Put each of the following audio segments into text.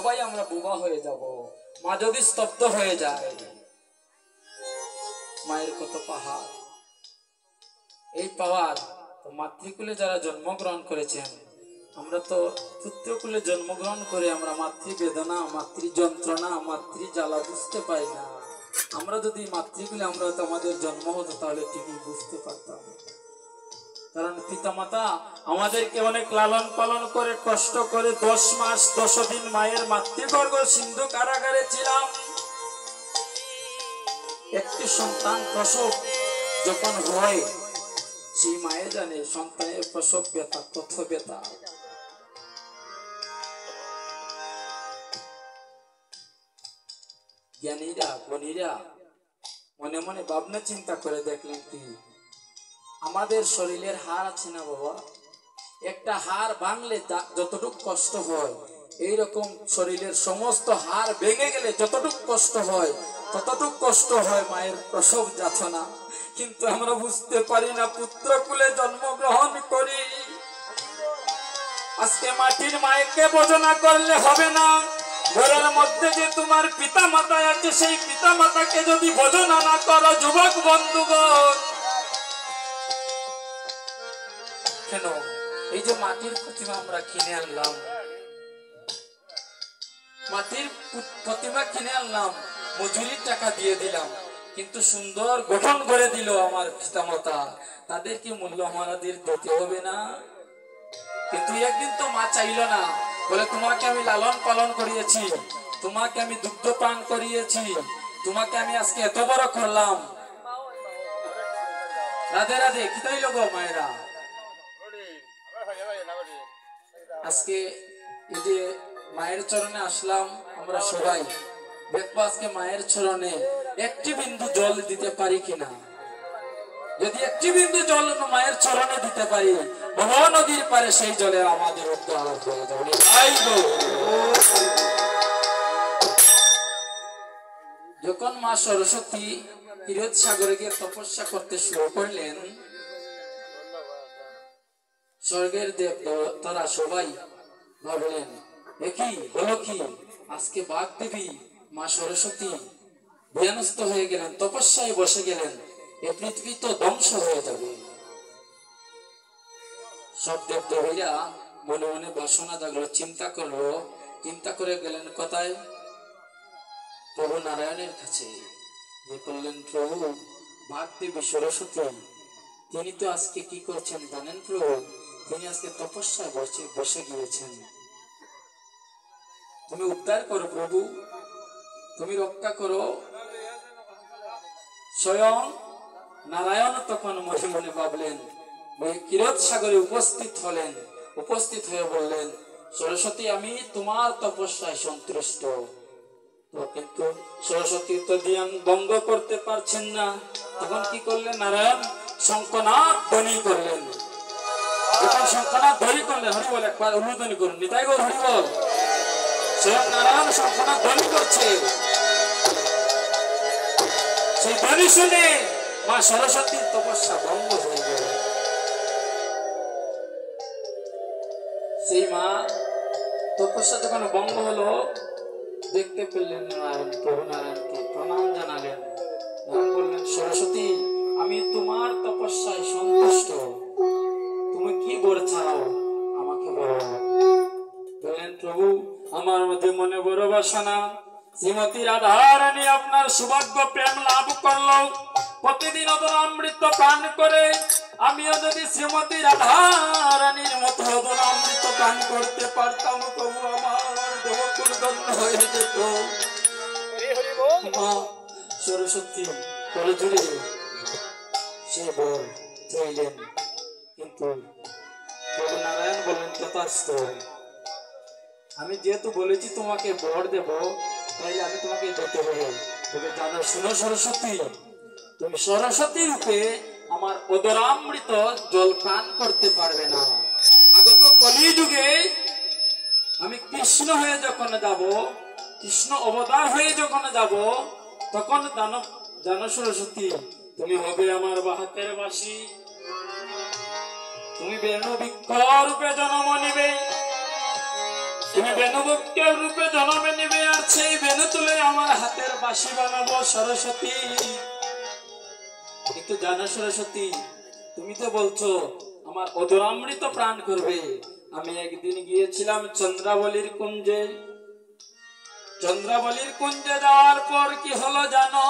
সবাই আমরা বোবা হয়ে যাব। মা যদি স্তব্ধ হয়ে যায়, মায়ের কত পাহাড়, এই পাওয়ার মাতৃকুলে যারা জন্মগ্রহণ করেছেন, আমরা তো পুত্রকুলে জন্মগ্রহণ করে আমরা মাতৃ বেদনা, মাতৃ যন্ত্রণা, মাতৃ জ্বালা বুঝতে পাই না। আমরা যদি মাতৃকুলে আমরা তো আমাদের জন্ম হতো তাহলে ঠিকই বুঝতে পারতাম। কারণ পিতামাতা আমাদেরকে অনেক লালন পালন করে কষ্ট করে 10 মাস 10 দিন মায়ের মাতৃগর্ভ সিন্ধু কারাগারে ছিলাম। একটি সন্তান প্রসব যখন হয়, সেই মায়ে জানে সন্তানের প্রসব ব্যথা কত ব্যথা। জ্ঞানীরা গুণীরা মনে মনে ভাবনা চিন্তা করে দেখলেন কি, আমাদের শরীরের হাড় আছে না বাবা, একটা হাড় ভাঙলে যতটুকু কষ্ট হয়, এইরকম শরীরের সমস্ত হাড় ভেঙে গেলে যতটুকু কষ্ট হয় ততটুকু কষ্ট হয় মায়ের প্রসব যাতনা। কিন্তু আমরা বুঝতে পারি না, পুত্রকুলে জন্মগ্রহণ করি। আজকে মাটির মায়েকে ভজনা করলে হবে না, ঘরের মধ্যে যে তোমার পিতা মাতা আছে সেই পিতা মাতাকে যদি ভজনা না করো যুবক বন্ধুগণ, কেন এই যে মাটির প্রতিমা আমরা কিনে আনলাম, মাটির প্রতিমা কিনে আনলাম, মজুরির টাকা দিয়ে দিলাম, কিন্তু সুন্দর গঠন করে দিল আমার পিতামাতা, তাদেরকে মূল্য আমাদের দিতে হবে না? কিন্তু একদিন তো মা চাইল না, বলে তোমাকে আমি লালন পালন করিয়েছি, তোমাকে আমি দুগ্ধ পান করিয়েছি, তোমাকে আমি আজকে এত বড় করলাম। রাধে রাধে, কি তাই লোক মায়েরা। আজকে এই যে মায়ের চরণে আসলাম আমরা সবাই, দেখবো আজকে মায়ের চরণে একটি বিন্দু জল দিতে পারি কিনা। যদি একটি বিন্দু জল মায়ের চরণে দিতে পারি, বহু নদীর পারে সেই জলে আমাদের উদ্ধার হয়ে যাবে। যখন মা সরস্বতী ক্ষীরোদ সাগরে গিয়ে তপস্যা করতে শুরু করলেন, স্বর্গের দেব দেবতারা সবাই ভাবলেন একই হলো কি, আজকে বাঘ দেবী মা সরস্বতী ধ্যানস্থ হয়ে গেলেন, তপস্যায় বসে গেলেন, এই পৃথিবী তো ধ্বংস হয়ে যাবে। সব দেব দেবীরা মনে মনে বাসনা জাগলো, চিন্তা করলো, চিন্তা করে গেলেন কোথায়? প্রভু নারায়ণের কাছে। যে করলেন, প্রভু বাঘ দেবী সরস্বতী তিনি তো আজকে কি করছেন জানেন প্রভু? তিনি আজকে তপস্যায় বসে গিয়েছেন, তুমি উদ্ধার করো প্রভু, তুমি রক্ষা করো। স্বয়ং নারায়ণ তখন মনে মনে ভাবলেন, ক্ষীরোদ সাগরে উপস্থিত হলেন, উপস্থিত হয়ে বললেন, সরস্বতী আমি তোমার তপস্যায় সন্তুষ্ট। কিন্তু সরস্বতী তো ধ্যান ভঙ্গ করতে পারছেন না। তখন কি করলেন? নারায়ণ শঙ্খনাদ ধ্বনি করলেন। যখন শঙ্খনাদ ধ্বনি করলেন, হরিবল একবার অনুধ্বনি করুন, নিতাই গৌর হরিবল। স্বয়ং নারায়ণ শঙ্খনাদ ধ্বনি করছে, সেই ধ্বনি শুনে মা সরস্বতীর তপস্যা ভঙ্গ হয়ে গেল। সেই মা তপস্যা যখন ভঙ্গ হলো, দেখতে পেলেন নারায়ণ, প্রভু নারায়ণকে প্রণাম জানালেন, বললেন, সরস্বতী আমি তোমার তপস্যায় সন্তুষ্ট, তুমি কি বর চাও আমাকে বলো। বললেন, প্রভু আমার মধ্যে মনে বড় বাসনা, শ্রীমতী রাধারানী আপনার সৌভাগ্য প্রেম লাভ করলো, প্রতিদিন অমৃত পান করে আমিও যদি শ্রীমতী রাধারানীর মতো অমৃত পান করতে পারতাম, প্রভু আমার দেবকুল ধন্য হয়ে যেত। মা সরস্বতী করে জুড়ে সে বর চাইলেন, কিন্তু প্রভু নারায়ণ বললেন, তথাস্তু, আমি যেহেতু বলেছি তোমাকে বর দেব, তাই আমি তোমাকে যেতে হবে। তবে জানো, শুনো সরস্বতী, তুমি সরস্বতী রূপে আমার অদরামৃত জল পান করতে পারবে না। আগত কলিযুগে আমি কৃষ্ণ হয়ে যখন যাব, কৃষ্ণ অবতার হয়ে যখন যাব, তখন জানো সরস্বতী, তুমি হবে আমার বাহাতের বাসী, তুমি বেণু বৃক্ষ রূপে জন্ম নিবে। তুমি বেনুভক্তের রূপে জন্মে নিবে আর সেই বেনু তুলে আমার হাতের বাঁশি বানাবো সরস্বতী। কিন্তু জানো সরস্বতী, তুমি তো বলছো আমার অধরামৃত প্রাণ করবে। আমি একদিন গিয়েছিলাম চন্দ্রাবলীর কুঞ্জে। চন্দ্রাবলীর কুঞ্জে যাওয়ার পর কি হলো জানো?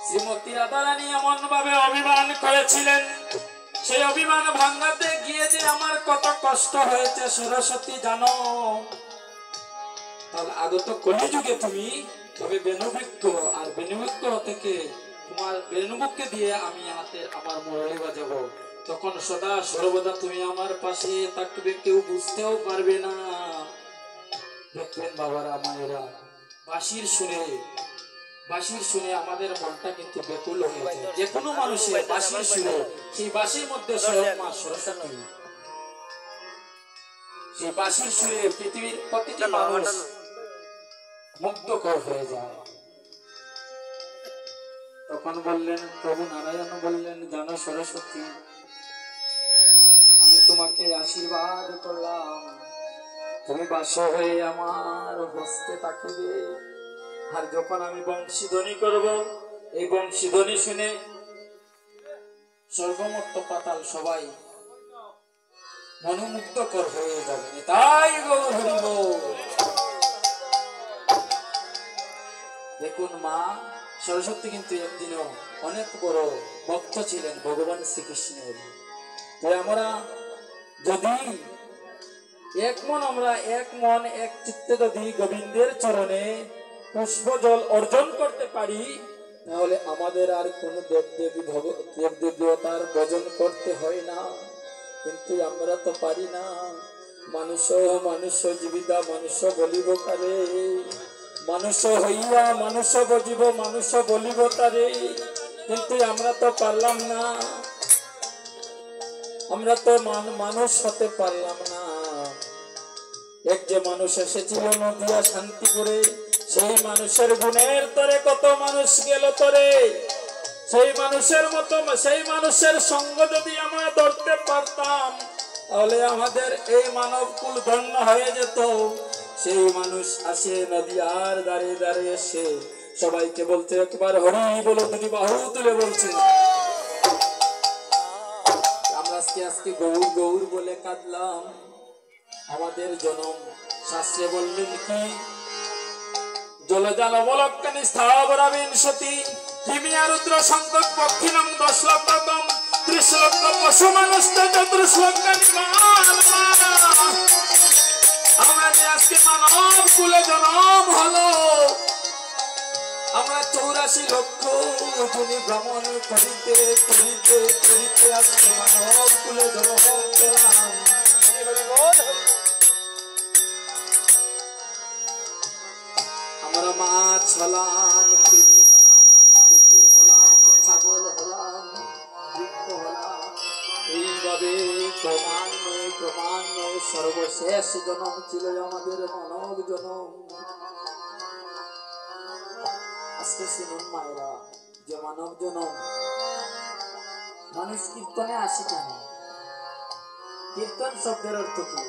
শ্রীমতী রাধারানী এমন ভাবে অভিমান করেছিলেন, সেই অভিমান ভাঙাতে গিয়ে যে আমার কত কষ্ট হয়েছে সরস্বতী জানো? তাহলে আগত কলিযুগে তুমি তবে বেনুবৃক্ষ, আর বেনুবৃক্ষ থেকে তোমার বেনুবুককে দিয়ে আমি হাতে আমার মুরলি বাজাবো। তখন সদা সর্বদা তুমি আমার পাশে থাকবে, কেউ বুঝতেও পারবে না। দেখবেন বাবারা মায়েরা, বাঁশির শুনে আমাদের মনটা কিন্তু বেকুল হয়ে যায়। যে কোনো মানুষের বাঁশির শুনে, সেই বাঁশির মধ্যে স্বয়ং মা সরস্বতী। সেই বাঁশির সুরে পৃথিবীর প্রতিটি মানুষ মুগ্ধকর হয়ে যায়। তখন বললেন, প্রভু নারায়ণ বললেন, জানো সরস্বতী, আমি তোমাকে আশীর্বাদ করলাম, তুমি বাঁশি হয়ে আমার হস্তে থাকিবে। আর যখন আমি বংশীধ্বনি করব, এই বংশীধ্বনি শুনে স্বর্গমত্ত পাতাল সবাই মনোমুগ্ধকর হয়ে যাবে। তাই গৌর হরি বল। দেখুন মা সরস্বতী কিন্তু একদিনও অনেক বড় ভক্ত ছিলেন ভগবান শ্রীকৃষ্ণের। তাই আমরা যদি আমরা এক মন এক চিত্তে যদি গোবিন্দের চরণে পুষ্প জল অর্জন করতে পারি, তাহলে আমাদের আর কোন দেবদেবতার ভজন করতে হয় না। কিন্তু আমরা তো পারি না। মানুষ জীবিতা মানুষ বলিব কারে, মানুষ হইয়া মানুষ বজিব মানুষ বলিব তারে। কিন্তু আমরা তো পারলাম না, আমরা তো মানুষ হতে পারলাম না। এক যে মানুষ এসেছিল নদিয়া শান্তিপুরে, সেই মানুষের গুণের তরে কত মানুষ গেল তরে। সেই মানুষের সঙ্গ যদি আমরা ধরতে পারতাম, তাহলে আমাদের এই মানব কুল ধন্য হয়ে যেত। সেই মানুষ আসে নদিয়ার দাঁড়িয়ে দাঁড়িয়ে এসে সবাইকে বলতে, একবার হরি বলো, দুটি বাহু তুলে বলছে। আমরা আজকে গৌর গৌর বলে কাঁদলাম। আমাদের জনম শাস্ত্রে বললেন কি, জলজাল অবলক্ষণী স্থাবরা বিংশতি হিমিয়া রুদ্র সংকট পক্ষিণম 10 লক্ষম 30 লক্ষ পশু মানুষ আমরা যে আজকে মানব কুলে জনম হলো, আমরা 84 লক্ষ জনি ভ্রমণ করিতে করিতে করিতে আজকে মানব কুলে জনম পেলাম। আমরা মাছ হলাম, কৃমি হলাম, কুকুর হলাম, ছাগল হলাম, বৃক্ষ হলাম। এইভাবে ক্রমান্বয়ে সর্বশেষ জন্ম ছিল আমাদের মানব জন্ম। আজকে শুনুন মায়েরা, যে মানব জন্ম মানুষ কীর্তনে আসি কেন? কীর্তন শব্দের অর্থ কি?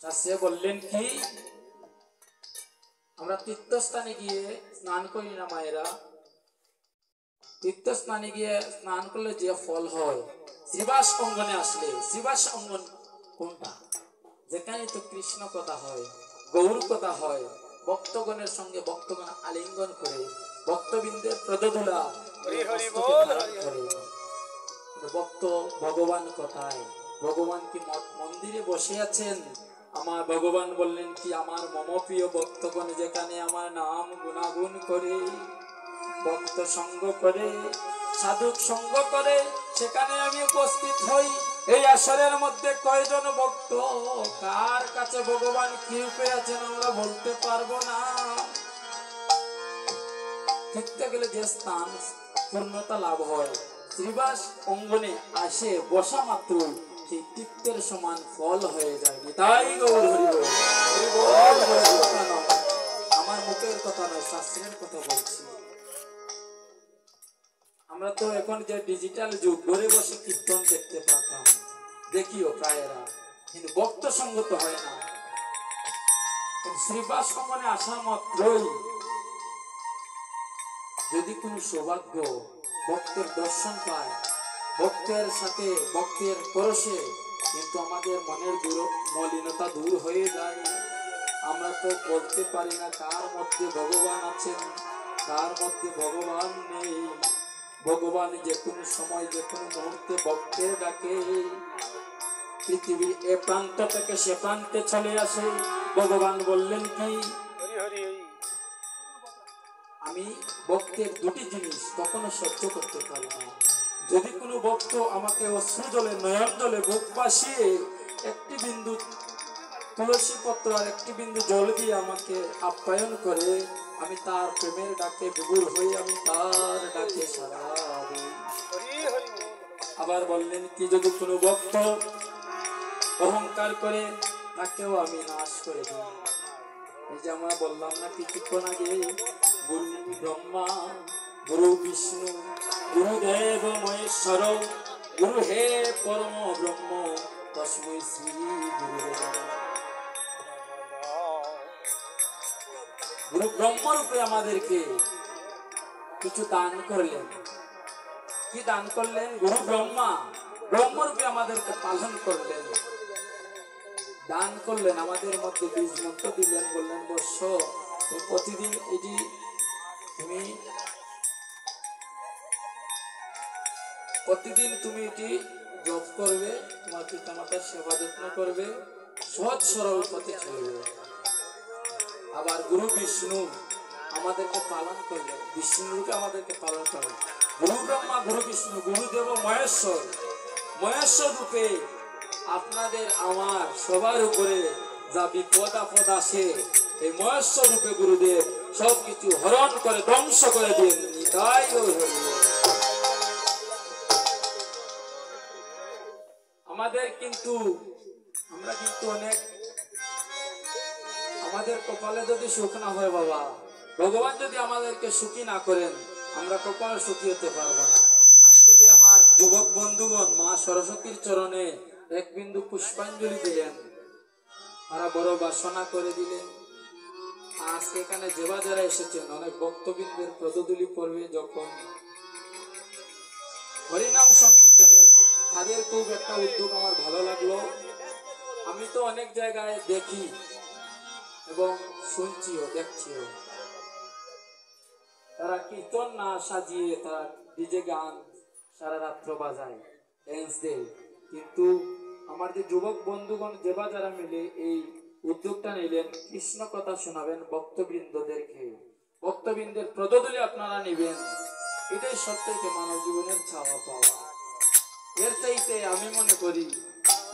শাস্ত্রে বললেন কি, আমরা তীর্থস্থানে গিয়ে স্নান করি না মায়েরা? তীর্থস্থানে গিয়ে স্নান করলে যে ফল হয়, শ্রীবাস অঙ্গনে আসলে, শ্রীবাস অঙ্গন কোনটা? যেখানে তো কৃষ্ণ কথা হয়, গৌর কথা হয়, ভক্তগণের সঙ্গে ভক্তগণ আলিঙ্গন করে, ভক্তবৃন্দের প্রদোদুলা ধারণ করে। ভক্ত ভগবান কথায়, ভগবান কি মন্দিরে বসে আছেন? আমার ভগবান বললেন কি, আমার মম প্রিয় ভক্তগণ যেখানে আমার নাম গুণাগুণ করে, ভক্ত সঙ্গ করে, সাধুক সঙ্গ করে, সেখানে আমি উপস্থিত হই। এই আসরের মধ্যে কয়জন ভক্ত, কার কাছে ভগবান কি রূপে আছেন আমরা বলতে পারবো না। দেখতে গেলে যে স্থান পূর্ণতা লাভ হয়, শ্রীবাস অঙ্গনে আসে বসা মাত্র সেই তীর্থের সমান ফল হয়ে যায়। তাই গৌর হরি বল। আমার মুখের কথা নয়, শাস্ত্রের কথা বলছি। আমরা তো এখন যে ডিজিটাল যুগ, ঘরে বসে কীর্তন দেখতে পারতাম, দেখিও প্রায়েরা, কিন্তু ভক্ত সঙ্গত হয় না। শ্রীবাস ভবনে আসা মাত্রই যদি কোনো সৌভাগ্য ভক্তের দর্শন পায়, ভক্তের সাথে ভক্তের পরশে কিন্তু আমাদের মনের মলিনতা দূর হয়ে যায়। আমরা তো বলতে পারি না কার মধ্যে ভগবান আছেন, কার মধ্যে ভগবান নেই। ভগবান যে কোনো সময় যে কোনো মুহূর্তে ভক্তের ডাকে পৃথিবীর এ প্রান্ত থেকে সে প্রান্তে চলে আসে। ভগবান বললেন কি, আমি ভক্তের দুটি জিনিস কখনো সহ্য করতে পারি না। যদি কোনো ভক্ত আমাকে অশ্রু জলে নয়ন জলে বুক বাসিয়ে একটি বিন্দু তুলসী পত্র আর একটি বিন্দু জল দিয়ে আমাকে আপ্যায়ন করে, আমি তার প্রেমের ডাকে বিভোর হয়ে আমি তার ডাকে সাড়া দিই। আবার বললেন কি, যদি কোনো ভক্ত অহংকার করে তাকেও আমি নাশ করে দিই। এই যে আমরা বললাম না কিছুক্ষণ আগে, গুরু ব্রহ্মা গুরু বিষ্ণু গুরুদেব মহেশ্বর গুরু হে পরম ব্রহ্ম তস্मै শ্রী গুরুদেব। গুরু ব্রহ্মরূপে আমাদেরকে কিছু দান করলেন। কি দান করলেন? গুরু ব্রহ্মা ব্রহ্মরূপে আমাদেরকে পালন করলেন, দান করলেন, আমাদের মধ্যে বীজ মন্ত্র দিলেন, বললেন বৎস প্রতিদিন এটি তুমি এটি জপ করবে, তোমার পিতামাতার সেবা যত্ন করবে, সৎ সরল পথে চলবে। আবার গুরু বিষ্ণু আমাদেরকে পালন করলেন, বিষ্ণু রূপে আমাদেরকে পালন করলেন। গুরু ব্রহ্মা গুরু বিষ্ণু গুরুদেব মহেশ্বর, মহেশ্বর রূপে আপনাদের আমার সবার উপরে যা বিপদ আপদ আসে, এই মহেশ্বর রূপে গুরুদেব সবকিছু হরণ করে ধ্বংস করে দিন। তাই আমাদের কিন্তু আমরা কিন্তু অনেক, আমাদের কপালে যদি সুখ না হয় বাবা, ভগবান যদি আমাদেরকে সুখী না করেন, আমরা কখনো সুখী হতে পারবো না। আজকে যে আমার যুবক বন্ধুগণ মা সরস্বতীর চরণে এক বিন্দু পুষ্পাঞ্জলি দিলেন, তারা বড় বাসনা করে দিলেন। আজকে এখানে যে যারা এসেছেন অনেক ভক্তবৃন্দের পদধূলি পড়বে যখন হরিনাম সংকীর্তনের, তাদের খুব একটা উদ্যোগ আমার ভালো লাগলো। আমি তো অনেক জায়গায় দেখি এবং শুনছিও দেখছিও, তারা কীর্তন না সাজিয়ে তারা ডিজে গান সারা রাত্র বাজায়, ড্যান্স দেয়। কিন্তু আমার যে যুবক বন্ধুগণ যেবা যারা মিলে এই উদ্যোগটা নিলেন, কৃষ্ণ কথা শোনাবেন ভক্তবৃন্দদেরকে, ভক্তবৃন্দের পদধূলি আপনারা নিবেন, এটাই সবথেকে মানব জীবনের চাওয়া পাওয়া। এর চাইতে আমি মনে করি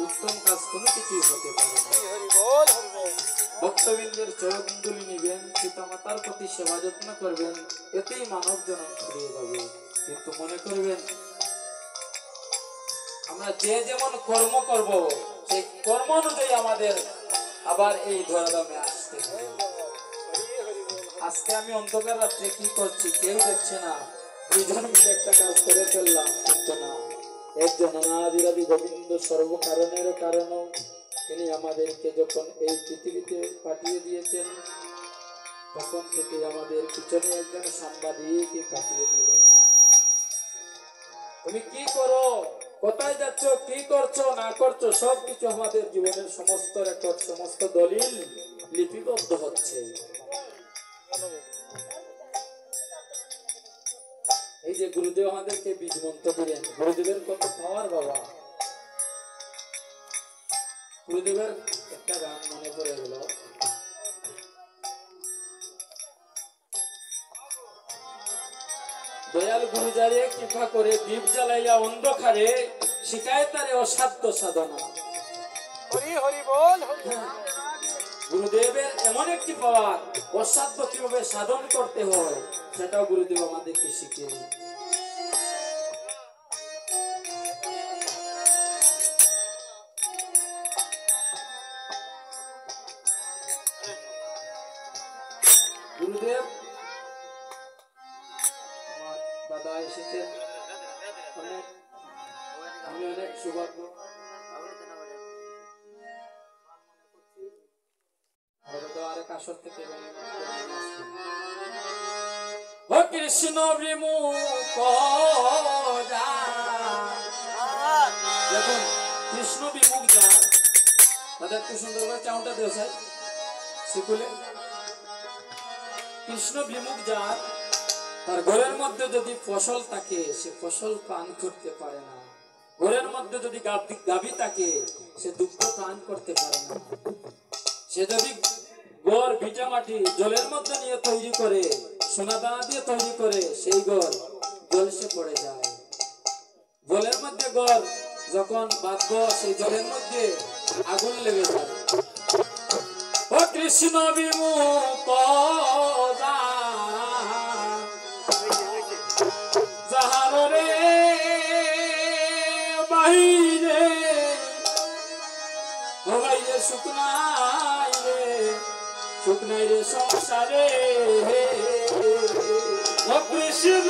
উত্তম কাজ কোনো কিছুই হতে পারে না। ভক্তবৃন্দের চরণধূলি নিবেন, পিতামাতার প্রতি সেবা যত্ন করবেন, এতেই মানব জনম ছড়িয়ে যাবে। কিন্তু মনে করবেন আমরা যে যেমন কর্ম করব, সেই কর্ম অনুযায়ী আমাদের আবার এই ধরাধামে আসতে হবে। আজকে আমি অন্ধকার রাত্রে কি করছি কেউ দেখছে না, দুইজন মিলে একটা কাজ করে ফেললাম, কিন্তু না, একজন অনাদিরাদি গোবিন্দ সর্বকারণেরও কারণ, তিনি আমাদেরকে যখন এই পৃথিবীতে পাঠিয়ে দিয়েছেন তখন থেকে আমাদের পিছনে একজন সাংবাদিক পাঠিয়ে দিলেন। তুমি কি করো, কোথায় যাচ্ছ, কি করছো না করছো, সবকিছু আমাদের জীবনের সমস্ত রেকর্ড, সমস্ত দলিল লিপিবদ্ধ হচ্ছে। এই যে গুরুদেব আমাদেরকে বীজ মন্ত্র দিলেন, গুরুদেবের কত পাওয়ার বাবা। গুরুদেবের একটা গান মনে পড়ে গেল, দয়াল গুরুজারে কৃপা করে দীপ জ্বালাইয়া অন্ধকারে শিখায় তারে অসাধ্য সাধনা। গুরুদেবের এমন একটি পাওয়ার, অসাধ্য কিভাবে সাধন করতে হয় সেটাও গুরুদেব আমাদেরকে শিখিয়ে। গুরুদেব দাদা এসেছেন, আমি অনেক সৌভাগ্য কাশর থেকে ও কৃষ্ণ বিমুখ দেখুন কৃষ্ণ বিমুখ যান তাদের একটু সুন্দর করে চাউটা দেওয়া যায় শিকুলে কৃষ্ণ বিমুখ যান তার ঘরের মধ্যে যদি ফসল থাকে সে ফসল পান করতে পারে না ঘরের মধ্যে যদি গাভী থাকে সে দুঃখ পান করতে পারে না সে যদি ঘর ভিটা মাটি জলের মধ্যে নিয়ে তৈরি করে সোনা দানা দিয়ে তৈরি করে সেই ঘর জলসে পড়ে যায় জলের মধ্যে ঘর যখন বাঁধব সেই জলের মধ্যে আগুন লেগে যায় ও কৃষ্ণ বিমুখ যাহার রে বাহিরে ও বাইরে শুকনাই রে সংসারে ও কৃষ্ণ